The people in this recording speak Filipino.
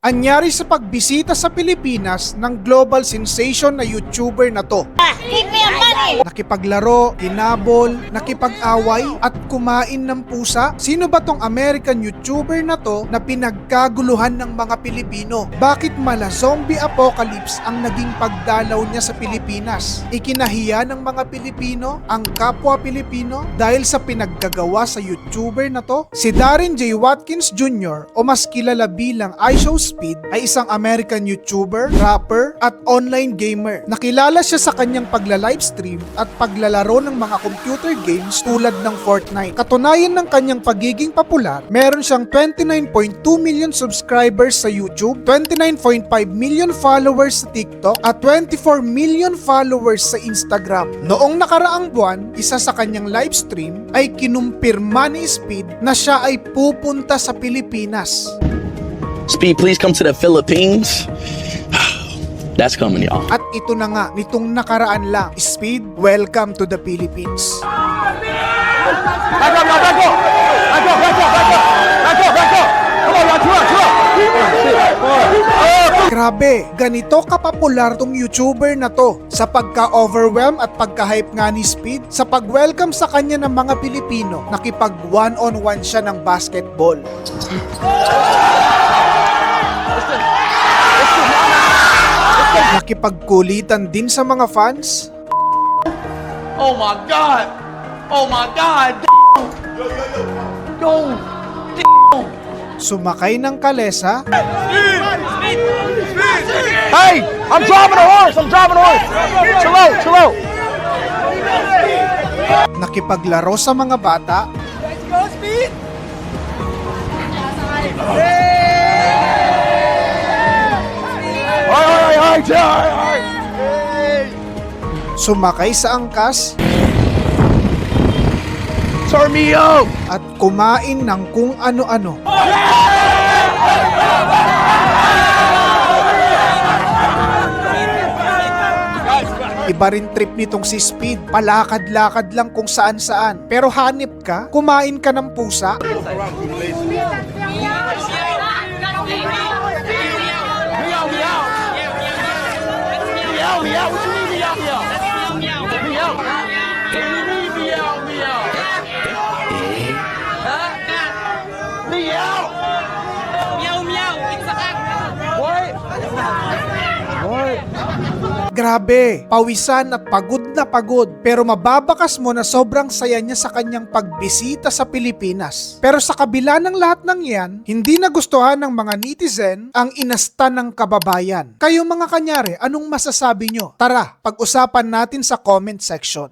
Anyari sa pagbisita sa Pilipinas ng global sensation na YouTuber na to. Give me your money! Nakipaglaro, hinabol, nakipag-away at kumain ng pusa. Sino ba tong American YouTuber na to na pinagkaguluhan ng mga Pilipino? Bakit mala zombie apocalypse ang naging pagdalaw niya sa Pilipinas? Ikinahiya ng mga Pilipino ang kapwa Pilipino dahil sa pinaggagawa sa YouTuber na to? Si Darren J. Watkins Jr. o mas kilala bilang iShowSpeed ay isang American YouTuber, rapper at online gamer. Nakilala siya sa kanyang pagla-livestream at paglalaro ng mga computer games tulad ng Fortnite. Katunayan ng kanyang pagiging popular, meron siyang 29.2 million subscribers sa YouTube, 29.5 million followers sa TikTok at 24 million followers sa Instagram. Noong nakaraang buwan, isa sa kanyang livestream ay kinumpirma ni Speed na siya ay pupunta sa Pilipinas. Speed, please come to the Philippines. That's coming, y'all. At ito na nga, nitong nakaraan lang, Speed, welcome to the Philippines. Grabe, ganito kapopular tong YouTuber na to sa pagka-overwhelm at pagka-hype nga ni Speed sa pag-welcome sa kanya ng mga Pilipino. Nakipag one-on-one siya ng basketball. Nakipagkulitan din sa mga fans. Oh my God! Oh my God! Go! Sumakay ng kalesa. Hey! I'm driving a horse! I'm driving a horse! Chill out! Chill out! Nakipaglaro sa mga bata. Let's go, Speed! Sumakay sa angkas. Turn me up! At kumain ng kung ano-ano. Iba rin trip nitong si Speed, palakad-lakad lang kung saan-saan. Pero hanip ka, kumain ka ng pusa. Grabe, pawisan at pagod na pagod, pero mababakas mo na sobrang saya niya sa kanyang pagbisita sa Pilipinas. Pero sa kabila ng lahat ng yan, hindi nagustuhan ng mga netizen ang inasta ng kababayan. Kayo mga kanyari, anong masasabi nyo? Tara, pag-usapan natin sa comment section.